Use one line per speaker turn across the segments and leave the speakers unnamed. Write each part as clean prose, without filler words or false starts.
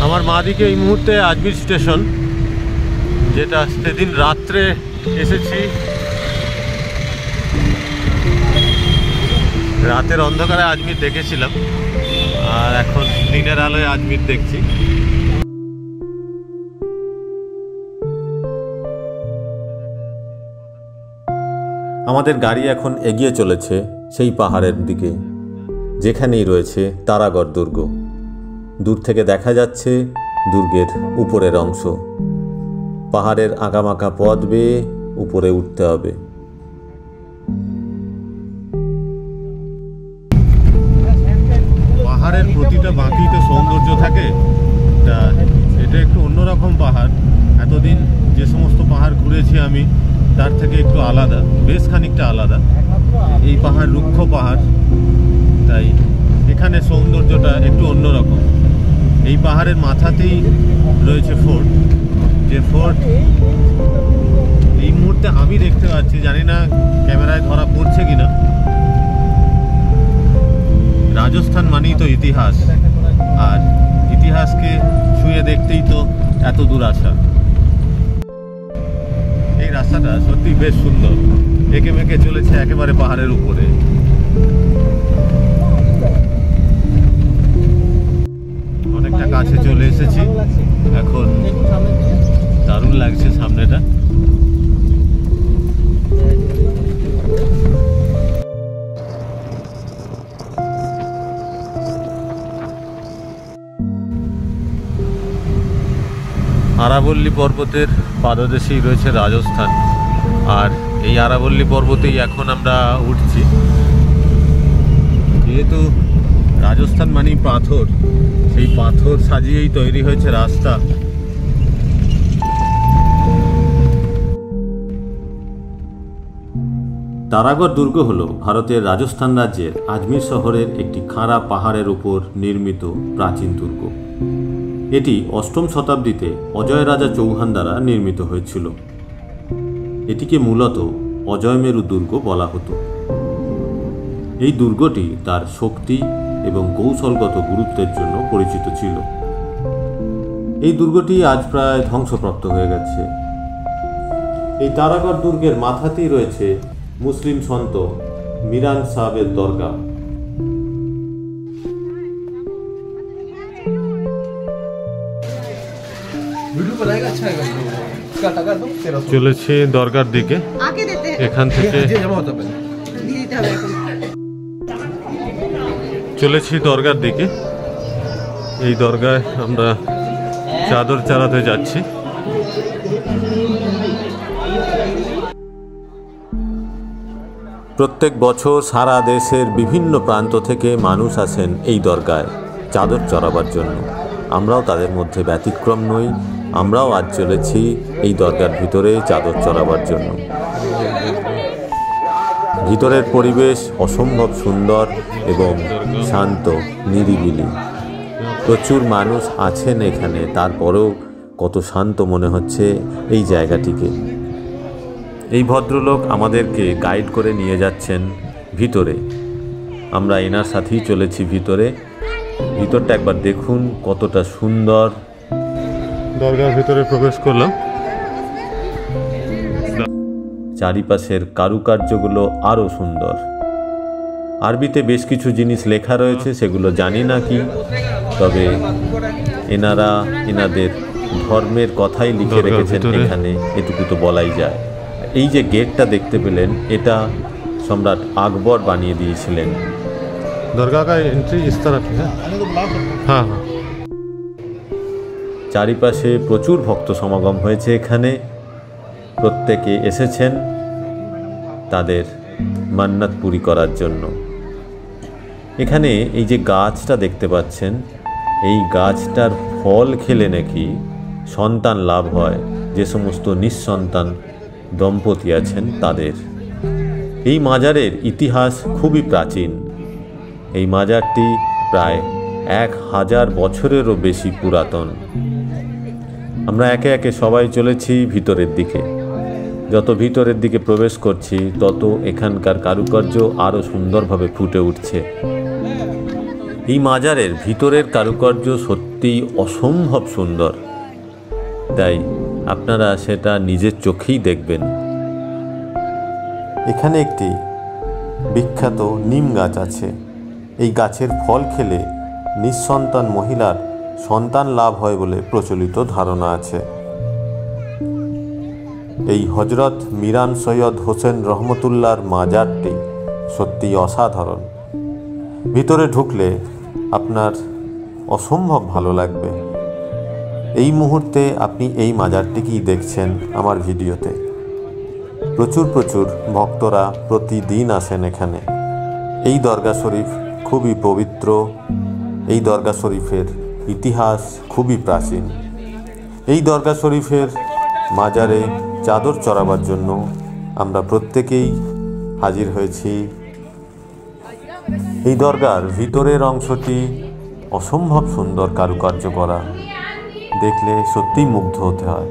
আমার মা দিকে এই মুহূর্তে আজমির স্টেশন, যেটা সেদিন রাত্রে এসেছি। রাতের অন্ধকারে আজমির দেখেছিলাম, আর এখন দিনের আলোয় আজমির দেখছি। আমাদের গাড়ি এখন এগিয়ে চলেছে সেই পাহাড়ের দিকে, যেখানেই রয়েছে তারাগড় দুর্গ। দূর থেকে দেখা যাচ্ছে দুর্গের উপরের অংশ। পাহাড়ের আঁকামাকা পথ বেয়ে উপরে উঠতে হবে। পাহাড়ের প্রতিটা বাঁকিতে সৌন্দর্য থাকে। এটা একটু অন্যরকম পাহাড়। এতদিন যে সমস্ত পাহাড় ঘুরেছি আমি, তার থেকে একটু আলাদা, বেশ খানিকটা আলাদা। এই পাহাড় রুক্ষ পাহাড়, তাই এখানে সৌন্দর্যটা একটু অন্যরকম। এই পাহাড়ের মাথাতেই রয়েছে ফোর্ট, যে ফোর্ট এই মুহূর্তে আমি দেখতে পাচ্ছি, জানি না ক্যামেরায় ধরা পড়ছে কিনা। রাজস্থান মানেই তো ইতিহাস, আর ইতিহাসকে ছুঁয়ে দেখতেই তো এত দূর আসা। এই রাস্তাটা সত্যি বেশ সুন্দর, এঁকে মেঁকে চলেছে একেবারে পাহাড়ের উপরে। অনেকটা কাছে চলে এসেছি এখন, দারুণ লাগছে সামনেটা। আরাবল্লী পর্বতের পাদদেশেই রয়েছে রাজস্থান, আর এই আরাবল্লী পর্বতেই এখন আমরা উঠছি। যেহেতু রাজস্থান মানেই পাথর, সেই পাথর সাজিয়েই তৈরি হয়েছে রাস্তা। তারাগড় দুর্গ হল ভারতের রাজস্থান রাজ্যের আজমির শহরের একটি খাড়া পাহাড়ের উপর নির্মিত প্রাচীন দুর্গ। এটি অষ্টম শতাব্দীতে অজয় রাজা চৌহান দ্বারা নির্মিত হয়েছিল। এটিকে মূলত অজয়মেরু দুর্গ বলা হতো। এই দুর্গটি তার শক্তি এবং কৌশলগত গুরুত্বের জন্য পরিচিত ছিল। এই দুর্গটি আজ প্রায় ধ্বংসপ্রাপ্ত হয়ে গেছে। এই তারাগড় দুর্গের মাথাতেই রয়েছে মুসলিম সন্ত মিরান সাহেবের দরগা। চলেছি দরগার দিকে। এখান থেকে চলেছি দরগার দিকে। এই দরগায় আমরা চাদর চালাতে যাচ্ছি। প্রত্যেক বছর সারা দেশের বিভিন্ন প্রান্ত থেকে মানুষ আসেন এই দরগায় চাদর চড়াবার জন্য। আমরাও তাদের মধ্যে ব্যতিক্রম নই। আমরাও আজ চলেছি এই দরগার ভিতরে চাদর চড়াবার জন্য। ভিতরের পরিবেশ অসম্ভব সুন্দর এবং শান্ত, নিরিবিলি। প্রচুর মানুষ আছেন এখানে, তারপরেও কত শান্ত মনে হচ্ছে এই জায়গাটিকে। এই ভদ্রলোক আমাদেরকে গাইড করে নিয়ে যাচ্ছেন ভিতরে। আমরা এনার সাথেই চলেছি ভিতরে। ভিতরটা একবার দেখুন কতটা সুন্দর। দরগার ভিতরে প্রবেশ করলাম। চারিপাশের কারুকার্যগুলো আরও সুন্দর। আরবিতে বেশ কিছু জিনিস লেখা রয়েছে, সেগুলো জানি না কি, তবে এনারা এনাদের ধর্মের কথাই লিখে রেখেছেন এখানে, এটুকু তো বলাই যায়। এই যে গেটটা দেখতে পেলেন, এটা সম্রাট আকবর বানিয়ে দিয়েছিলেন। দরগা কা এন্ট্রি ইস তরফ হ্যাঁ। হ্যাঁ, চারিপাশে প্রচুর ভক্ত সমাগম হয়েছে এখানে। প্রত্যেকে এসেছেন তাদের মান্নাত পুরি করার জন্য। এখানে এই যে গাছটা দেখতে পাচ্ছেন, এই গাছটার ফল খেলে নাকি সন্তান লাভ হয়, যে সমস্ত নিঃসন্তান দম্পতি আছেন তাদের। এই মাজারের ইতিহাস খুবই প্রাচীন। এই মাজারটি প্রায় 1000 বছরেরও বেশি পুরাতন। আমরা একে একে সবাই চলেছি ভিতরের দিকে। যত ভিতরের দিকে প্রবেশ করছি, তত এখানকার কারুকার্য আরও সুন্দরভাবে ফুটে উঠছে। এই মাজারের ভিতরের কারুকার্য সত্যিই অসম্ভব সুন্দর, তাই আপনারা সেটা নিজের চোখেই দেখবেন। এখানে একটি বিখ্যাত নিম গাছ আছে। এই গাছের ফল খেলে নিঃসন্তান মহিলার সন্তান লাভ হয় বলে প্রচলিত ধারণা আছে। এই হজরত মিরান সৈয়দ হোসেন রহমতুল্লাহর মাজারটি সত্যি অসাধারণ। ভিতরে ঢুকলে আপনার অসম্ভব ভালো লাগবে। এই মুহূর্তে আপনি এই মাজারটিকেই দেখছেন আমার ভিডিওতে। প্রচুর ভক্তরা প্রতিদিন আসেন এখানে। এই দরগা শরীফ খুবই পবিত্র। এই দরগা শরীফের ইতিহাস খুবই প্রাচীন। এই দরগা শরীফের মাজারে চাদর চড়াবার জন্য আমরা প্রত্যেকেই হাজির হয়েছি। এই দরগার ভিতরের অংশটি অসম্ভব সুন্দর কারুকার্য করা, দেখলে সত্যিই মুগ্ধ হতে হয়।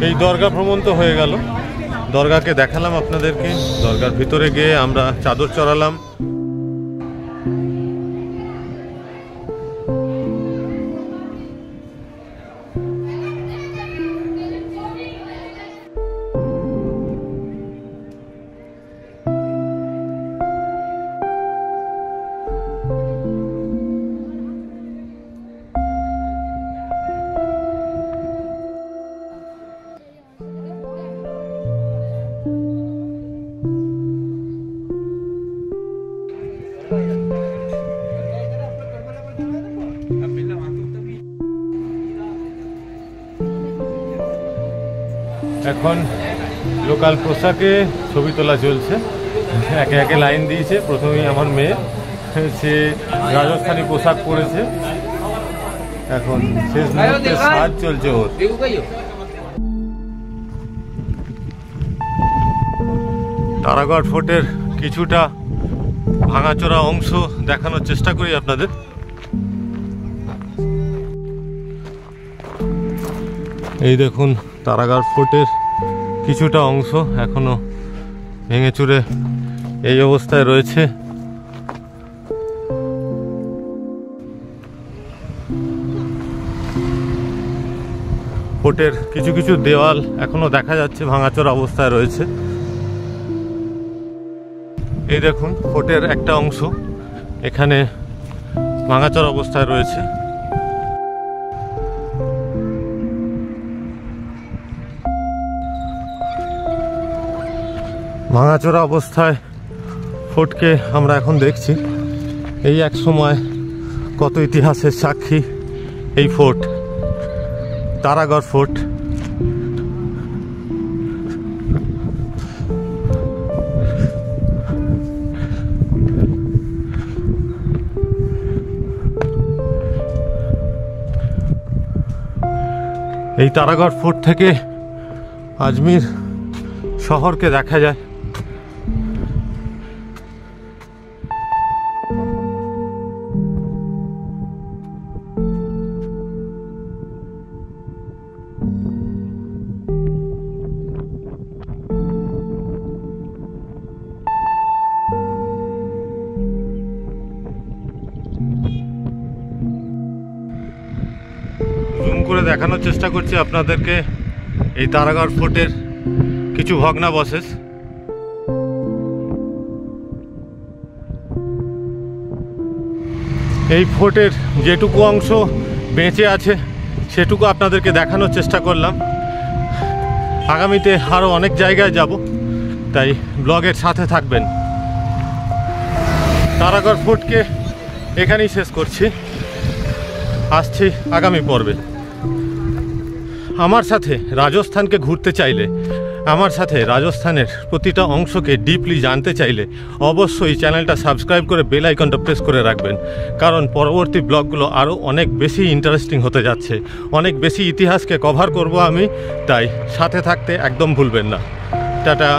এই দরগা ভ্রমণ তো হয়ে গেল। দরগাকে দেখালাম আপনাদেরকে। দরগার ভিতরে গিয়ে আমরা চাদর চড়ালাম। এখন লোকাল পোশাকে ছবি তোলা চলছে। একে একে লাইন দিয়েছে। প্রথমেই আমার মেয়ে, সে রাজস্থানী পোশাক পরেছে। এখন শেষ মুহূর্তে সাজ চলছে ওর। তারাগড় ফোর্টের কিছুটা ভাঙাচোরা অংশ দেখানোর চেষ্টা করি আপনাদের। এই দেখুন তারাগড় ফোর্টের কিছুটা অংশ এখনো ভেঙে চুরে এই অবস্থায় রয়েছে। ফোর্টের কিছু কিছু দেওয়াল এখনো দেখা যাচ্ছে ভাঙাচোরা অবস্থায় রয়েছে। এই দেখুন ফোর্টের একটা অংশ এখানে ভাঙাচোরা অবস্থায় রয়েছে। ভাঙাচোরা অবস্থায় ফোর্টকে আমরা এখন দেখছি। এই এক সময় কত ইতিহাসের সাক্ষী এই ফোর্ট, তারাগড় ফোর্ট। এই তারাগড় ফোর্ট থেকে আজমির শহরকে দেখা যায়।
করে দেখানোর চেষ্টা করছি আপনাদেরকে এই তারাগড় ফোর্টের কিছু ভগ্নাবশেষ। এই ফোর্টের যেটুকু অংশ বেঁচে আছে সেটুকু আপনাদেরকে দেখানোর চেষ্টা করলাম। আগামীতে আরও অনেক জায়গায় যাব, তাই ব্লগের সাথে থাকবেন। তারাগড় ফোর্টকে এখানেই শেষ করছি, আসছি আগামী পর্বে। আমার সাথে রাজস্থানকে ঘুরতে চাইলে, আমার সাথে রাজস্থানের প্রতিটা অংশকে ডিপলি জানতে চাইলে অবশ্যই চ্যানেলটা সাবস্ক্রাইব করে বেল আইকনটা প্রেস করে রাখবেন, কারণ পরবর্তী ব্লগগুলো আরও অনেক বেশি ইন্টারেস্টিং হতে যাচ্ছে, অনেক বেশি ইতিহাসকে কভার করব আমি, তাই সাথে থাকতে একদম ভুলবেন না। টাটা।